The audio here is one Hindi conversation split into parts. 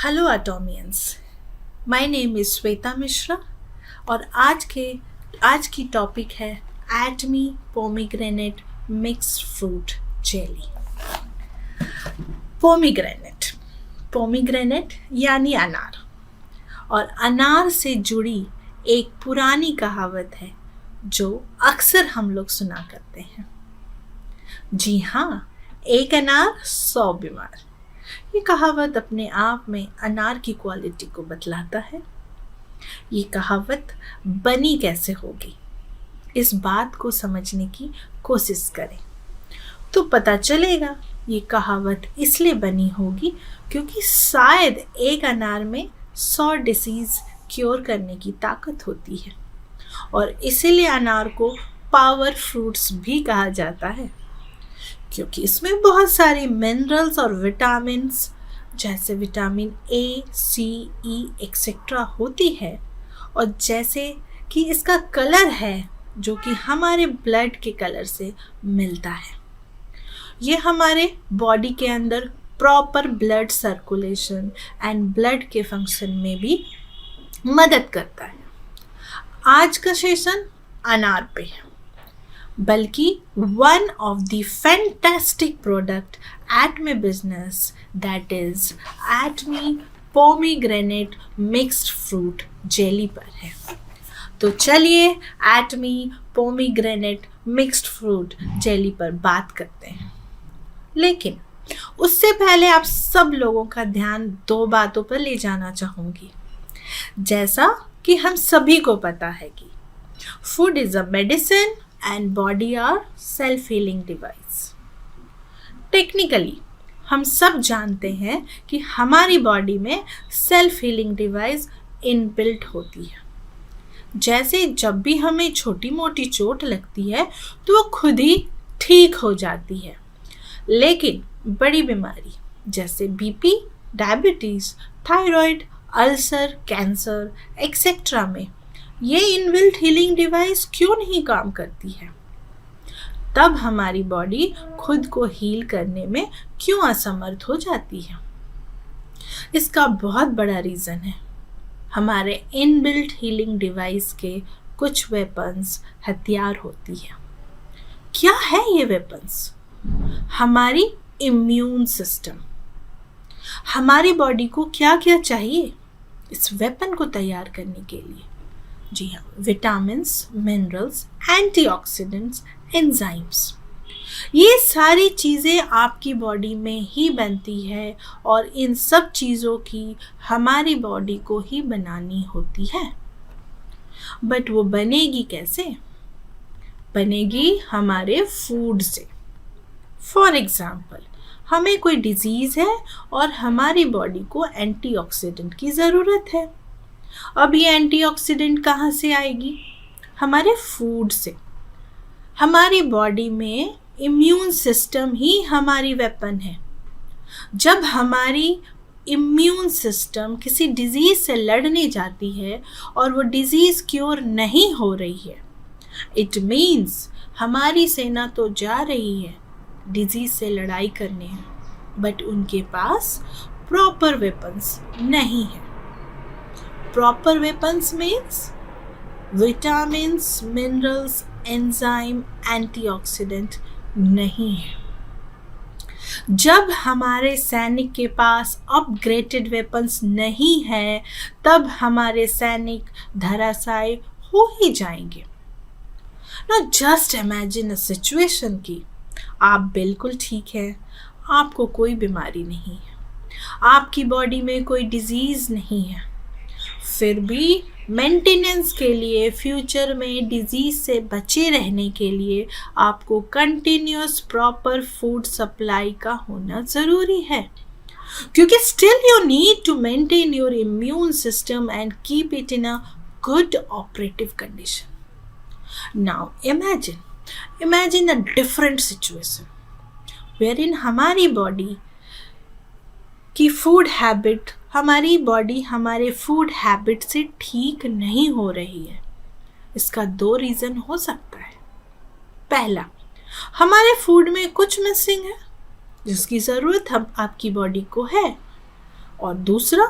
Hello Atomians, my name is Shweta Mishra और आज की टॉपिक है Atomy pomegranate mixed fruit jelly. Pomegranate यानी अनार, और अनार से जुड़ी एक पुरानी कहावत है जो अक्सर हम लोग सुना करते हैं। जी हाँ, एक अनार 100 बीमार। ये कहावत अपने आप में अनार की क्वालिटी को बतलाता है। ये कहावत बनी कैसे होगी, इस बात को समझने की कोशिश करें तो पता चलेगा ये कहावत इसलिए बनी होगी क्योंकि शायद एक अनार में 100 डिसीज क्योर करने की ताकत होती है और इसीलिए अनार को पावर फ्रूट्स भी कहा जाता है, क्योंकि इसमें बहुत सारी मिनरल्स और विटामिन्स जैसे vitamin A, C, E etcetera होती है, और जैसे कि इसका कलर है जो कि हमारे ब्लड के कलर से मिलता है। ये हमारे बॉडी के अंदर proper blood circulation and blood के फंक्शन में भी मदद करता है। आज का सेशन अनार पे है, बल्कि one of the fantastic product at my business, that is Atmi pomegranate mixed fruit jelly पर है। तो चलिए Atmi pomegranate mixed fruit jelly पर बात करते हैं। लेकिन उससे पहले आप सब लोगों का ध्यान 2 बातों पर ले जाना चाहूँगी। जैसा कि हम सभी को पता है कि food is a medicine and body are self-healing device। Technically हम सब जानते हैं कि हमारी बॉडी में सेल्फ हीलिंग डिवाइस इनबिल्ट होती है। जैसे जब भी हमें छोटी मोटी चोट लगती है तो वो खुद ही ठीक हो जाती है, लेकिन बड़ी बीमारी जैसे BP, diabetes, thyroid, ulcer, cancer etcetera में ये इनबिल्ट हीलिंग डिवाइस क्यों नहीं काम करती है? तब हमारी बॉडी खुद को हील करने में क्यों असमर्थ हो जाती है? इसका बहुत बड़ा रीज़न है हमारे इनबिल्ट हीलिंग डिवाइस के कुछ वेपन्स, हथियार होती है। क्या है ये वेपन्स? हमारी इम्यून सिस्टम। हमारी बॉडी को क्या क्या चाहिए इस वेपन को तैयार करने के लिए? जी हाँ, विटामिन्स, मिनरल्स, एंटीऑक्सीडेंट्स, एंजाइम्स। ये सारी चीज़ें आपकी बॉडी में ही बनती है और इन सब चीज़ों की हमारी बॉडी को ही बनानी होती है। बट वो बनेगी कैसे? बनेगी हमारे फूड से। फॉर एग्ज़ाम्पल, हमें कोई डिजीज़ है और हमारी बॉडी को एंटीऑक्सीडेंट की ज़रूरत है। अब ये एंटीऑक्सीडेंट कहाँ से आएगी? हमारे फूड से। हमारी बॉडी में इम्यून सिस्टम ही हमारी वेपन है। जब हमारी इम्यून सिस्टम किसी डिजीज़ से लड़ने जाती है और वो डिजीज़ क्योर नहीं हो रही है, इट मीन्स हमारी सेना तो जा रही है डिजीज़ से लड़ाई करने, बट उनके पास प्रॉपर वेपन्स नहीं है। Proper weapons means vitamins, minerals, enzyme, antioxidant नहीं है। जब हमारे सैनिक के पास अपग्रेडेड वेपन्स नहीं है, तब हमारे सैनिक धराशायी हो ही जाएंगे। Now just imagine a situation कि आप बिल्कुल ठीक हैं, आपको कोई बीमारी नहीं है, आपकी बॉडी में कोई डिजीज़ नहीं है, फिर भी मेंटेनेंस के लिए, फ्यूचर में डिजीज़ से बचे रहने के लिए आपको कंटिन्यूस प्रॉपर फूड सप्लाई का होना ज़रूरी है, क्योंकि still you need to maintain your immune system and keep it in a good operative condition. Now imagine a different situation wherein हमारी बॉडी की फूड हैबिट, हमारी बॉडी हमारे फूड हैबिट से ठीक नहीं हो रही है। इसका 2 रीज़न हो सकता है। पहला, हमारे फूड में कुछ मिसिंग है जिसकी ज़रूरत हम आपकी बॉडी को है, और दूसरा,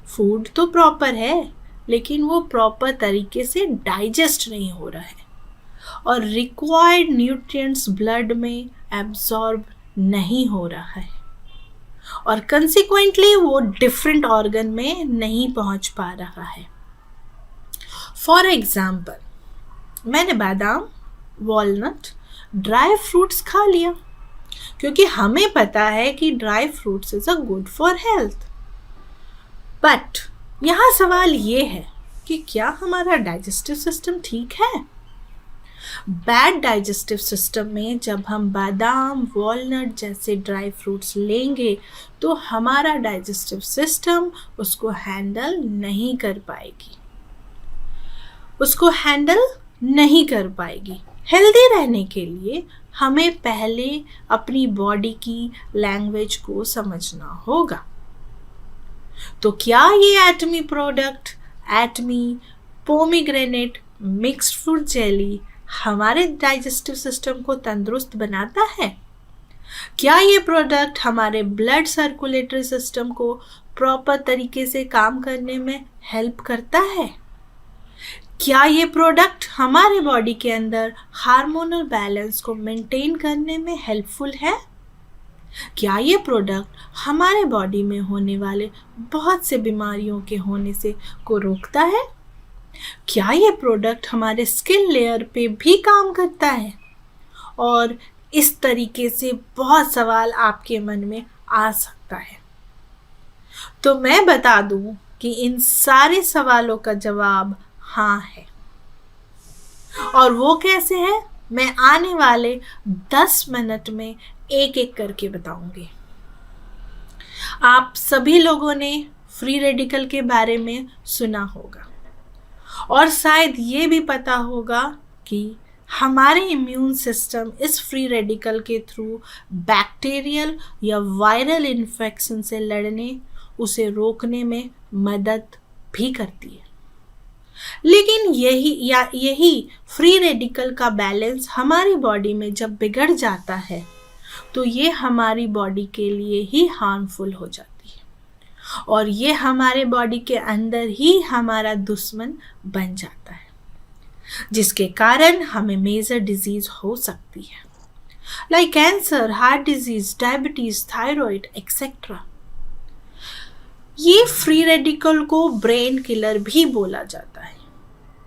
फूड तो प्रॉपर है लेकिन वो प्रॉपर तरीके से डाइजेस्ट नहीं हो रहा है और रिक्वायर्ड न्यूट्रिएंट्स ब्लड में एब्जॉर्ब नहीं हो रहा है और कंसिक्वेंटली वो डिफरेंट ऑर्गन में नहीं पहुंच पा रहा है। फॉर एग्जाम्पल, मैंने बादाम, वॉलनट, ड्राई फ्रूट्स खा लिया क्योंकि हमें पता है कि dry fruits is a good for health. But यहाँ सवाल ये है कि क्या हमारा डाइजेस्टिव सिस्टम ठीक है? बैड डाइजेस्टिव सिस्टम में जब हम बादाम, वॉलनट जैसे ड्राई फ्रूट्स लेंगे तो हमारा डाइजेस्टिव सिस्टम उसको हैंडल नहीं कर पाएगी। हेल्दी रहने के लिए हमें पहले अपनी बॉडी की लैंग्वेज को समझना होगा। तो क्या ये Atomy product, Atomy pomegranate mixed fruit jelly हमारे डाइजेस्टिव सिस्टम को तंदुरुस्त बनाता है? क्या ये प्रोडक्ट हमारे ब्लड सर्कुलेटरी सिस्टम को प्रॉपर तरीके से काम करने में हेल्प करता है? क्या ये प्रोडक्ट हमारे बॉडी के अंदर हार्मोनल बैलेंस को मेंटेन करने में हेल्पफुल है? क्या ये प्रोडक्ट हमारे बॉडी में होने वाले बहुत से बीमारियों के होने से को रोकता है? क्या ये प्रोडक्ट हमारे स्किन लेयर पे भी काम करता है? और इस तरीके से बहुत सवाल आपके मन में आ सकता है। तो मैं बता दूं कि इन सारे सवालों का जवाब हाँ है। और वो कैसे है, मैं आने वाले 10 मिनट में एक एक करके बताऊंगी। आप सभी लोगों ने फ्री रेडिकल के बारे में सुना होगा और शायद ये भी पता होगा कि हमारे इम्यून सिस्टम इस फ्री रेडिकल के थ्रू बैक्टीरियल या वायरल इन्फेक्शन से लड़ने, उसे रोकने में मदद भी करती है। लेकिन यही फ्री रेडिकल का बैलेंस हमारी बॉडी में जब बिगड़ जाता है तो ये हमारी बॉडी के लिए ही हार्मफुल हो जाती है और ये हमारे बॉडी के अंदर ही हमारा दुश्मन बन जाता है, जिसके कारण हमें मेजर डिजीज हो सकती है, like cancer, heart disease, diabetes, thyroid etcetera. ये फ्री रेडिकल को ब्रेन किलर भी बोला जाता है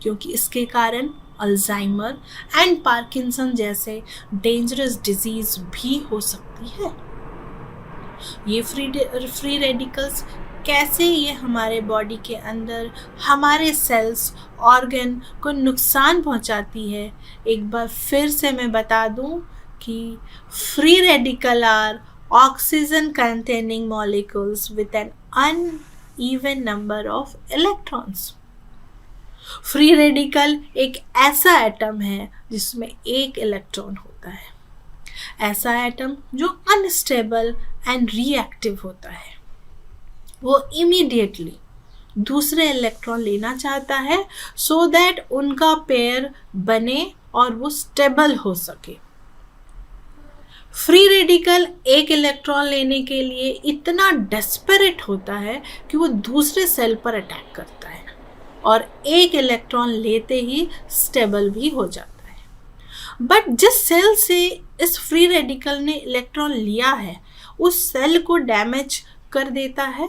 क्योंकि इसके कारण अल्जाइमर एंड पार्किंसन जैसे डेंजरस डिजीज भी हो सकती है। ये फ्री रेडिकल्स कैसे ये हमारे बॉडी के अंदर हमारे सेल्स, ऑर्गन को नुकसान पहुंचाती है, एक बार फिर से मैं बता दूं कि free radical are oxygen containing molecules with an uneven number of electrons. Free radical एक ऐसा एटम है जिसमें एक इलेक्ट्रॉन होता है, ऐसा एटम जो अनस्टेबल एंड रिएक्टिव होता है। वो इमीडिएटली दूसरे इलेक्ट्रॉन लेना चाहता है सो दैट उनका पेयर बने और वो स्टेबल हो सके। फ्री रेडिकल एक इलेक्ट्रॉन लेने के लिए इतना डेस्परेट होता है कि वो दूसरे सेल पर अटैक करता है और एक इलेक्ट्रॉन लेते ही स्टेबल भी हो जाता है। बट जिस सेल से इस फ्री रेडिकल ने इलेक्ट्रॉन लिया है उस सेल को डैमेज कर देता है,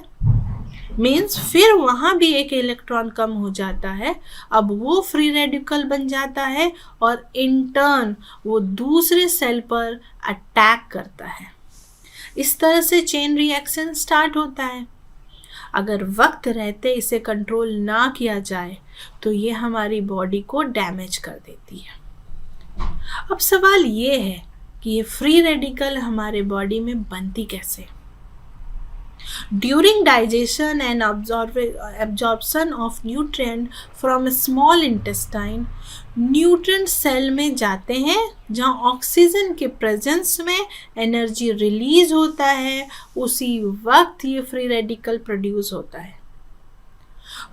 मीन्स फिर वहाँ भी एक इलेक्ट्रॉन कम हो जाता है। अब वो फ्री रेडिकल बन जाता है और इन टर्न वो दूसरे सेल पर अटैक करता है। इस तरह से चेन रिएक्शन स्टार्ट होता है। अगर वक्त रहते इसे कंट्रोल ना किया जाए तो ये हमारी बॉडी को डैमेज कर देती है। अब सवाल ये है कि ये फ्री रेडिकल हमारे बॉडी में बनती कैसे? During digestion and absorption of nutrient from small intestine, nutrient cell में जाते हैं जहाँ ऑक्सीजन के प्रेजेंस में एनर्जी रिलीज होता है, उसी वक्त ये फ्री रेडिकल प्रोड्यूस होता है।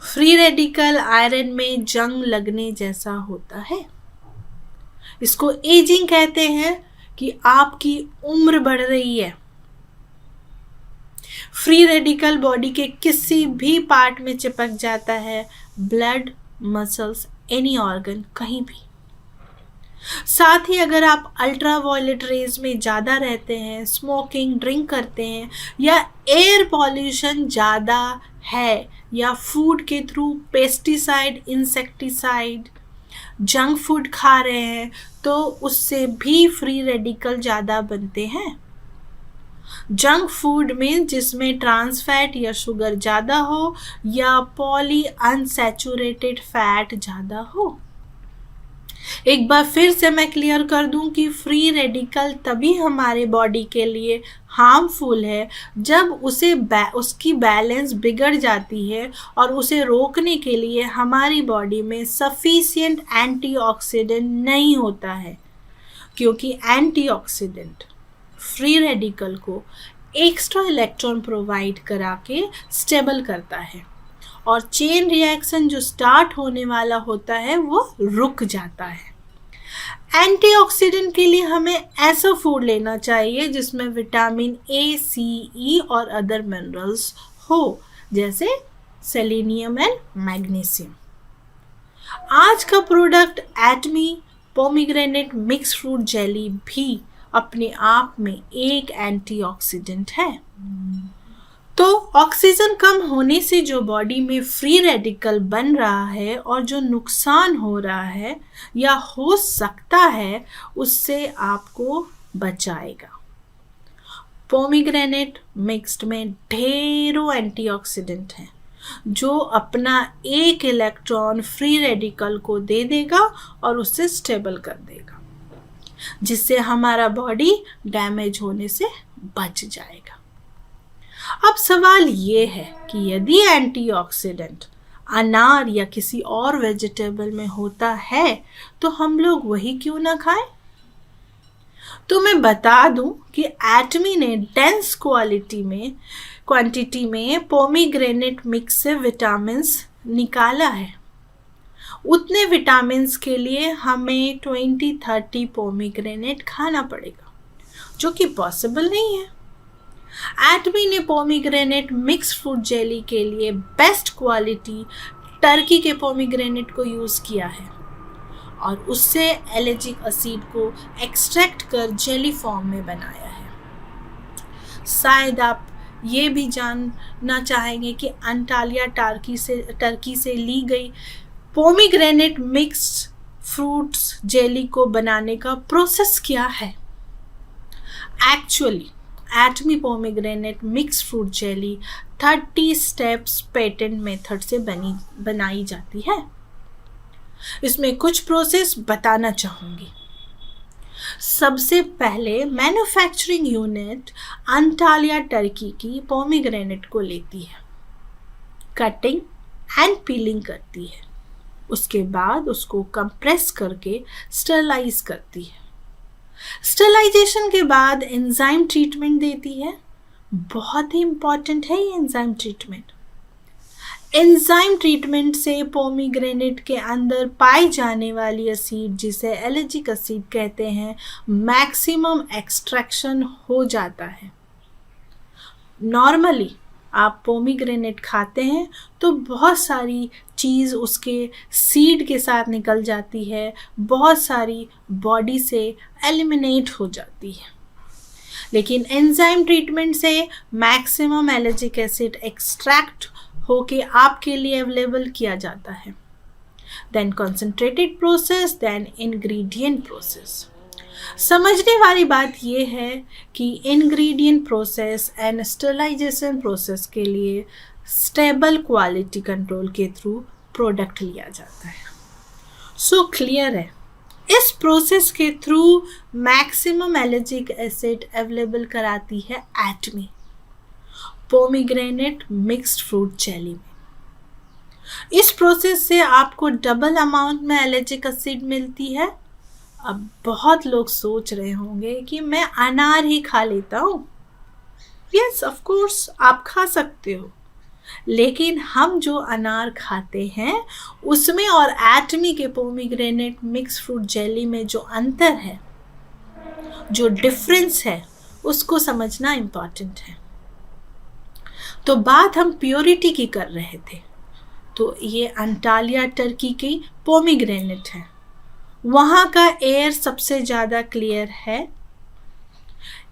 फ्री रेडिकल आयरन में जंग लगने जैसा होता है। इसको एजिंग कहते हैं कि आपकी उम्र बढ़ रही है। फ्री रेडिकल बॉडी के किसी भी पार्ट में चिपक जाता है, ब्लड, मसल्स, एनी ऑर्गन, कहीं भी। साथ ही अगर आप अल्ट्रा वायलेट रेज में ज़्यादा रहते हैं, स्मोकिंग, ड्रिंक करते हैं, या एयर पॉल्यूशन ज़्यादा है, या फूड के through pesticide, insecticide, junk food खा रहे हैं, तो उससे भी फ्री रेडिकल ज़्यादा बनते हैं। जंक फूड में जिसमें ट्रांस फैट या शुगर ज़्यादा हो, या पॉली अनसैचुरेटेड फैट ज़्यादा हो। एक बार फिर से मैं क्लियर कर दूं कि फ्री रेडिकल तभी हमारे बॉडी के लिए हार्मफुल है जब उसकी बैलेंस बिगड़ जाती है, और उसे रोकने के लिए हमारी बॉडी में सफिशिएंट एंटीऑक्सीडेंट नहीं होता है, क्योंकि एंटीऑक्सीडेंट फ्री रेडिकल को एक्स्ट्रा इलेक्ट्रॉन प्रोवाइड करा के स्टेबल करता है, और चेन रिएक्शन जो स्टार्ट होने वाला होता है वो रुक जाता है। एंटीऑक्सीडेंट के लिए हमें ऐसा फूड लेना चाहिए जिसमें विटामिन ए, सी, ई और अदर मिनरल्स हो, जैसे सेलेनियम एंड मैग्नीशियम। आज का product Atomy pomegranate mix fruit jelly भी अपने आप में एक एंटीऑक्सीडेंट है। तो ऑक्सीजन कम होने से जो बॉडी में फ्री रेडिकल बन रहा है और जो नुकसान हो रहा है या हो सकता है, उससे आपको बचाएगा। पोमीग्रेनेट मिक्स्ड में ढेरों एंटीऑक्सीडेंट हैं जो अपना एक इलेक्ट्रॉन फ्री रेडिकल को दे देगा और उससे स्टेबल कर देगा, जिससे हमारा बॉडी डैमेज होने से बच जाएगा। अब सवाल ये है कि यदि एंटीऑक्सीडेंट अनार या किसी और वेजिटेबल में होता है तो हम लोग वही क्यों ना खाएं? तो मैं बता दूं कि एटमी ने डेंस क्वांटिटी में पोमीग्रेनेट मिक्स से विटामिन्स निकाला है। उतने विटामिन्स के लिए हमें 20-30 पोमीग्रेनेट खाना पड़ेगा, जो कि पॉसिबल नहीं है। एटमी ने पोमीग्रेनेट मिक्स फ्रूट जेली के लिए बेस्ट क्वालिटी टर्की के पोमीग्रेनेट को यूज़ किया है और उससे एलर्जिक एसिड को एक्सट्रैक्ट कर जेली फॉर्म में बनाया है। शायद आप ये भी जानना चाहेंगे कि अंटालिया टर्की से ली गई पोमीग्रेनेट मिक्स्ड फ्रूट्स जेली को बनाने का प्रोसेस क्या है। Actually Atomy pomegranate mix fruit jelly 30 steps patent method से बनाई जाती है। इसमें कुछ प्रोसेस बताना चाहूँगी। सबसे पहले मैन्युफैक्चरिंग यूनिट अंटालिया टर्की की पोमीग्रेनेट को लेती है, कटिंग एंड पीलिंग करती है, उसके बाद उसको कंप्रेस करके स्टरलाइज करती है। स्टरलाइजेशन के बाद एंजाइम ट्रीटमेंट देती है। बहुत ही इंपॉर्टेंट है ये एंजाइम ट्रीटमेंट। एंजाइम ट्रीटमेंट से पोमीग्रेनेट के अंदर पाई जाने वाली एसिड, जिसे एलर्जिक एसिड कहते हैं, मैक्सिमम एक्सट्रैक्शन हो जाता है। नॉर्मली आप पोमीग्रेनेट खाते हैं तो बहुत सारी चीज़ उसके सीड के साथ निकल जाती है, बहुत सारी बॉडी से एलिमिनेट हो जाती है, लेकिन एंजाइम ट्रीटमेंट से मैक्सिमम एलर्जिक एसिड एक्सट्रैक्ट होके आपके लिए अवेलेबल किया जाता है। Then concentrated process, then ingredient process. समझने वाली बात यह है कि ingredient process and sterilisation process के लिए स्टेबल क्वालिटी कंट्रोल के थ्रू प्रोडक्ट लिया जाता है। सो क्लियर है, इस प्रोसेस के through maximum allergic acid available कराती है Atomy pomegranate mixed fruit jelly में। इस प्रोसेस से आपको डबल अमाउंट में एलर्जिक एसिड मिलती है। अब बहुत लोग सोच रहे होंगे कि मैं अनार ही खा लेता हूँ। यस, ऑफ कोर्स आप खा सकते हो, लेकिन हम जो अनार खाते हैं उसमें और एटमी के पोमीग्रेनेट मिक्स फ्रूट जेली में जो अंतर है, जो डिफरेंस है, उसको समझना इम्पॉर्टेंट है। तो बात हम प्योरिटी की कर रहे थे, तो ये अंटालिया टर्की की पोमीग्रेनेट है। वहाँ का एयर सबसे ज़्यादा क्लियर है।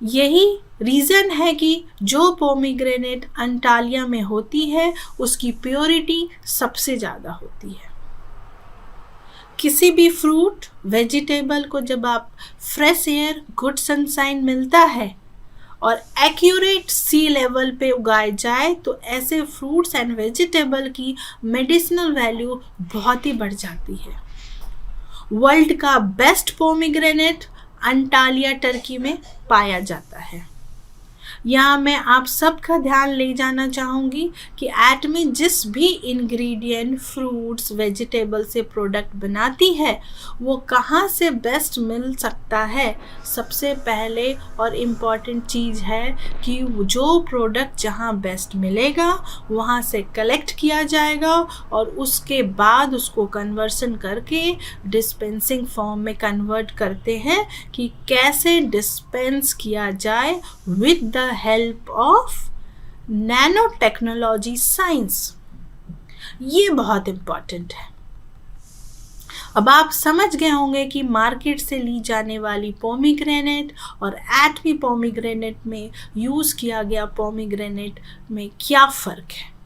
यही रीज़न है कि जो पोमीग्रेनेट अंटालिया में होती है उसकी प्योरिटी सबसे ज़्यादा होती है। किसी भी फ्रूट वेजिटेबल को जब आप फ्रेश एयर, गुड सनशाइन मिलता है और एक्यूरेट सी लेवल पे उगाए जाए तो ऐसे फ्रूट्स एंड वेजिटेबल की मेडिसिनल वैल्यू बहुत ही बढ़ जाती है। वर्ल्ड का बेस्ट पोमीग्रेनेट अंटालिया टर्की में पाया जाता है। यहाँ मैं आप सबका ध्यान ले जाना चाहूँगी कि एटमी जिस भी इंग्रेडिएंट फ्रूट्स वेजिटेबल से प्रोडक्ट बनाती है वो कहाँ से बेस्ट मिल सकता है। सबसे पहले और इम्पॉर्टेंट चीज़ है कि जो प्रोडक्ट जहाँ बेस्ट मिलेगा वहाँ से कलेक्ट किया जाएगा और उसके बाद उसको कन्वर्सन करके डिस्पेंसिंग फॉर्म में कन्वर्ट करते हैं कि कैसे डिस्पेंस किया जाए with the help of nano technology science. ये बहुत इम्पॉर्टेंट है। अब आप समझ गए होंगे कि मार्केट से ली जाने वाली पोमीग्रेनेट और एटमी पोमीग्रेनेट में यूज़ किया गया पोमीग्रेनेट में क्या फ़र्क है।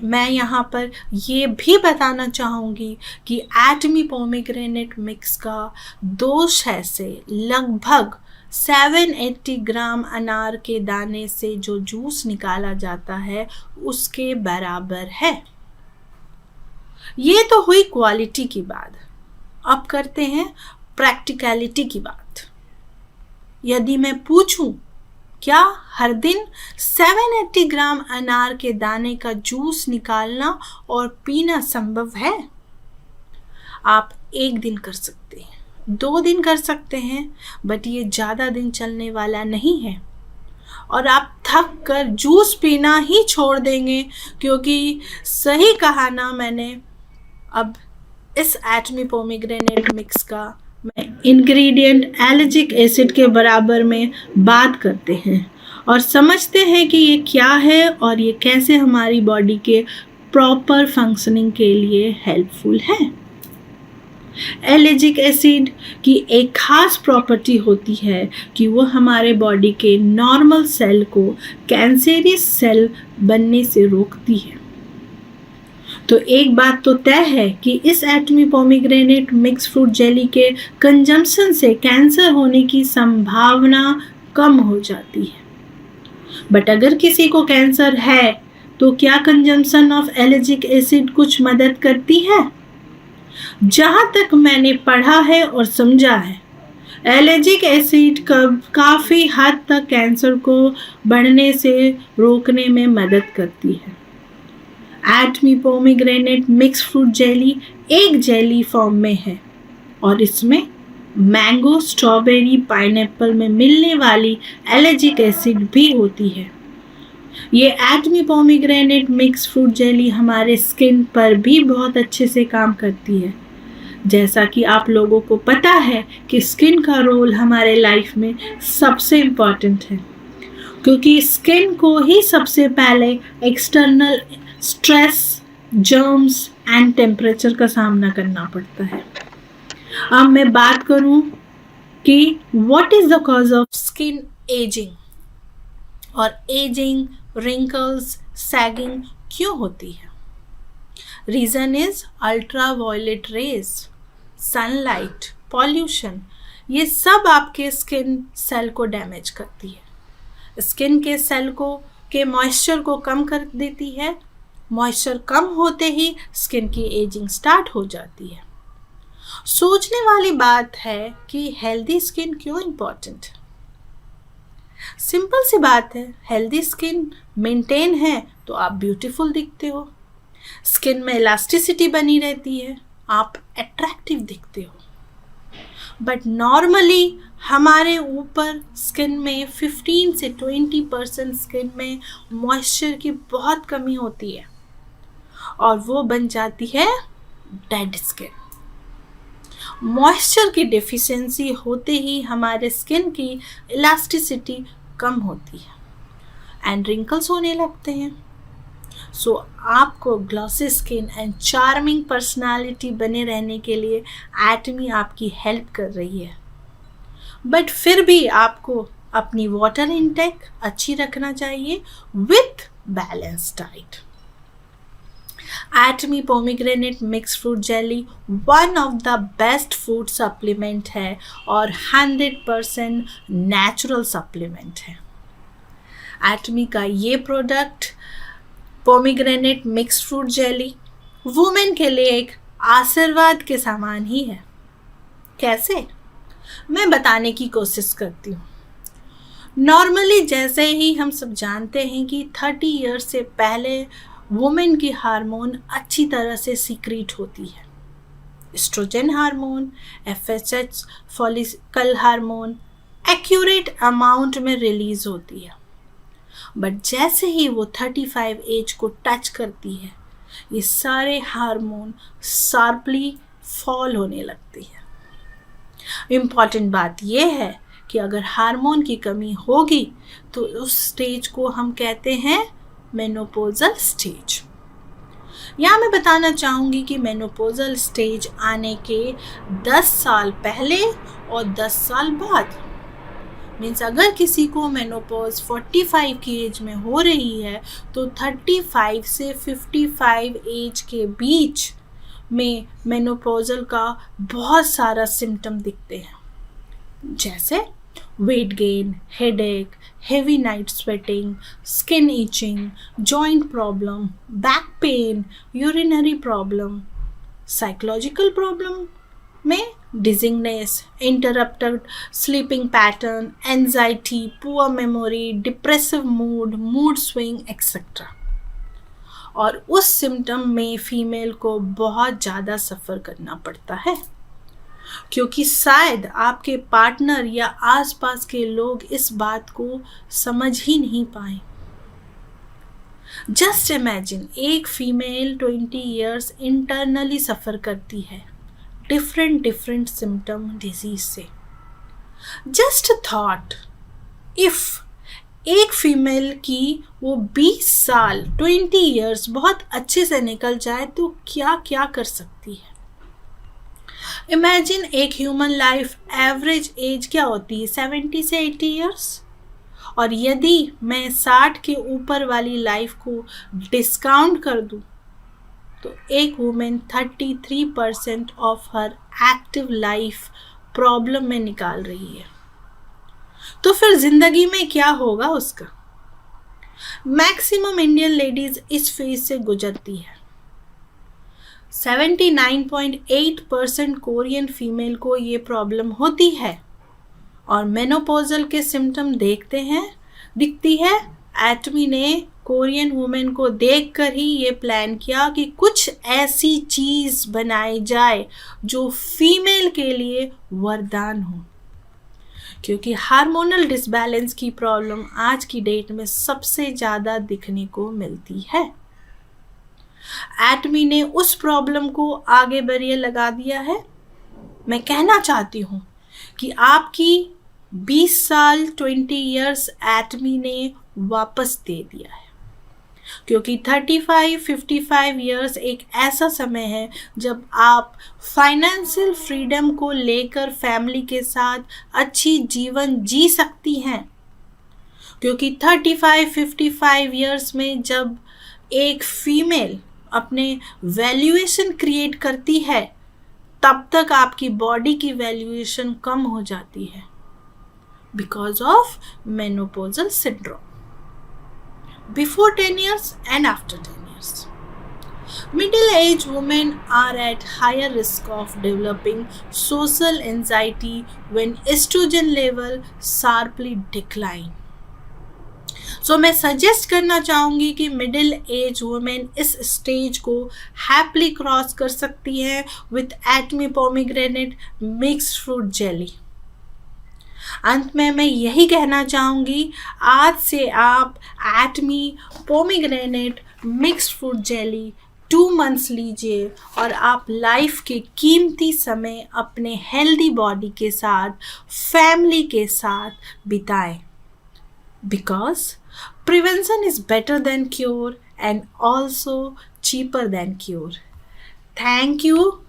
मैं यहाँ पर ये भी बताना चाहूँगी कि एटमी पोमीग्रेनेट मिक्स का दोष है से लगभग 780 ग्राम अनार के दाने से जो जूस निकाला जाता है उसके बराबर है। ये तो हुई क्वालिटी की बात। अब करते हैं प्रैक्टिकलिटी की बात। यदि मैं पूछूं क्या हर दिन 780 ग्राम अनार के दाने का जूस निकालना और पीना संभव है? आप एक दिन कर सकते हैं, 2 दिन कर सकते हैं, बट ये ज़्यादा दिन चलने वाला नहीं है और आप थक कर जूस पीना ही छोड़ देंगे, क्योंकि सही कहा ना मैंने। अब इस एटमी पोमीग्रेनेट मिक्स का मैं इंग्रेडिएंट एलिजिक एसिड के बराबर में बात करते हैं और समझते हैं कि ये क्या है और ये कैसे हमारी बॉडी के प्रॉपर फंक्शनिंग के लिए हेल्पफुल है। एलिजिक एसिड की एक खास प्रॉपर्टी होती है कि वो हमारे बॉडी के नॉर्मल सेल को कैंसरियस सेल बनने से रोकती है। तो एक बात तो तय है कि इस एटमी पोमीग्रेनेट मिक्स फ्रूट जेली के कंजम्पशन से कैंसर होने की संभावना कम हो जाती है। बट अगर किसी को कैंसर है तो क्या कंजम्पशन ऑफ एलिजिक एसिड कुछ मदद करती है? जहाँ तक मैंने पढ़ा है और समझा है, एलिजिक एसिड काफ़ी हद तक कैंसर को बढ़ने से रोकने में मदद करती है। Atomy pomegranate mix fruit jelly एक जेली फॉर्म में है और इसमें मैंगो, स्ट्रॉबेरी, पाइनएप्पल में मिलने वाली एलिजिक एसिड भी होती है। ये एटमी पोमीग्रेनेट मिक्स फ्रूट जेली हमारे स्किन पर भी बहुत अच्छे से काम करती है। जैसा कि आप लोगों को पता है कि स्किन का रोल हमारे लाइफ में सबसे इम्पॉर्टेंट है, क्योंकि स्किन को ही सबसे पहले external stress, germs and temperature का सामना करना पड़ता है। अब मैं बात करूं कि what is the cause of skin ageing और एजिंग, रिंकल्स, सैगिंग क्यों होती है। Reason is ultraviolet rays, sunlight, pollution. ये सब आपके स्किन सेल को डैमेज करती है, स्किन के सेल को के मॉइस्चर को कम कर देती है। मॉइस्चर कम होते ही स्किन की एजिंग स्टार्ट हो जाती है। सोचने वाली बात है कि हेल्दी स्किन क्यों इम्पॉर्टेंट है। सिंपल सी बात है, हेल्दी स्किन मेंटेन है तो आप ब्यूटीफुल दिखते हो, स्किन में इलास्टिसिटी बनी रहती है, आप अट्रैक्टिव दिखते हो। बट नॉर्मली हमारे ऊपर स्किन में 15 से 20% स्किन में मॉइस्चर की बहुत कमी होती है और वो बन जाती है डेड स्किन। मॉइस्चर की डेफिशिएंसी होते ही हमारे स्किन की इलास्टिसिटी कम होती है। एंड रिंकल्स होने लगते हैं। सो आपको glossy skin and charming personality बने रहने के लिए एटमी आपकी हेल्प कर रही है। बट फिर भी आपको अपनी वाटर इनटेक अच्छी रखना चाहिए with balance diet. Atomy pomegranate mix fruit jelly one of the best food supplement है और 100% नेचुरल सप्लीमेंट है। एटमी का ये product pomegranate mix fruit jelly women के लिए एक आशीर्वाद के समान ही है। कैसे? मैं बताने की कोशिश करती हूँ। नॉर्मली जैसे ही हम सब जानते हैं कि 30 ईयर्स से पहले वुमेन की हार्मोन अच्छी तरह से सीक्रेट होती है। Oestrogen hormone, FSH, follicle hormone accurate amount में रिलीज होती है। बट जैसे ही वो 35 एज को टच करती है, ये सारे हार्मोन शार्पली फॉल होने लगती है। इम्पॉर्टेंट बात यह है कि अगर हार्मोन की कमी होगी तो उस स्टेज को हम कहते हैं मेनोपॉजल स्टेज। यहाँ मैं बताना चाहूँगी कि मेनोपॉजल स्टेज आने के 10 साल पहले और 10 साल बाद, मीन्स अगर किसी को मेनोपॉज 45 की एज में हो रही है तो 35 से 55 एज के बीच में मेनोपॉजल का बहुत सारा सिम्टम दिखते हैं, जैसे weight gain, headache, heavy night sweating, skin itching, joint problem, back pain, urinary problem, psychological problem में dizziness, interrupted sleeping pattern, anxiety, poor memory, depressive mood, mood swing etcetera. और उस सिम्टम में फीमेल को बहुत ज़्यादा सफ़र करना पड़ता है, क्योंकि शायद आपके पार्टनर या आसपास के लोग इस बात को समझ ही नहीं पाए। जस्ट इमेजिन, एक फीमेल 20 इयर्स इंटरनली सफ़र करती है डिफरेंट सिम्टम डिजीज से। जस्ट थॉट, इफ एक फीमेल की वो 20 साल 20 इयर्स बहुत अच्छे से निकल जाए तो क्या क्या कर सकती है। इमेजिन, एक ह्यूमन लाइफ एवरेज एज क्या होती है? 70 से 80 इयर्स। और यदि मैं 60 के ऊपर वाली लाइफ को डिस्काउंट कर दूं तो एक women 33% of her active life problem में निकाल रही है। तो फिर जिंदगी में क्या होगा उसका? मैक्सिमम इंडियन लेडीज इस फेज से गुजरती है। 79.8% कोरियन फीमेल को ये प्रॉब्लम होती है और मेनोपॉजल के सिम्टम दिखती है। एटमी ने कोरियन वुमेन को देखकर ही ये प्लान किया कि कुछ ऐसी चीज बनाई जाए जो फीमेल के लिए वरदान हो, क्योंकि हार्मोनल डिसबैलेंस की प्रॉब्लम आज की डेट में सबसे ज़्यादा दिखने को मिलती है। एटमी ने उस प्रॉब्लम को आगे बढ़िए लगा दिया है। मैं कहना चाहती हूँ कि आपकी 20 साल 20 इयर्स एटमी ने वापस दे दिया है, क्योंकि 35-55 इयर्स एक ऐसा समय है जब आप फाइनेंशियल फ्रीडम को लेकर फैमिली के साथ अच्छी जीवन जी सकती हैं। क्योंकि 35-55 इयर्स में जब एक फीमेल अपने वैल्यूएशन क्रिएट करती है, तब तक आपकी बॉडी की वैल्यूएशन कम हो जाती है because of menopausal syndrome. Before 10 years and after 10 years. Middle-aged women are at higher risk of developing social anxiety when estrogen level sharply decline. So मैं सजेस्ट करना चाहूँगी कि मिडिल एज वुमेन इस स्टेज को हैप्पीली क्रॉस कर सकती है with Atomy pomegranate mixed fruit jelly. अंत में मैं यही कहना चाहूँगी, आज से आप Atomy pomegranate mixed fruit jelly 2 months लीजिए और आप लाइफ के कीमती समय अपने हेल्दी बॉडी के साथ, फैमिली के साथ बिताएं। because prevention is better than cure and also cheaper than cure. Thank you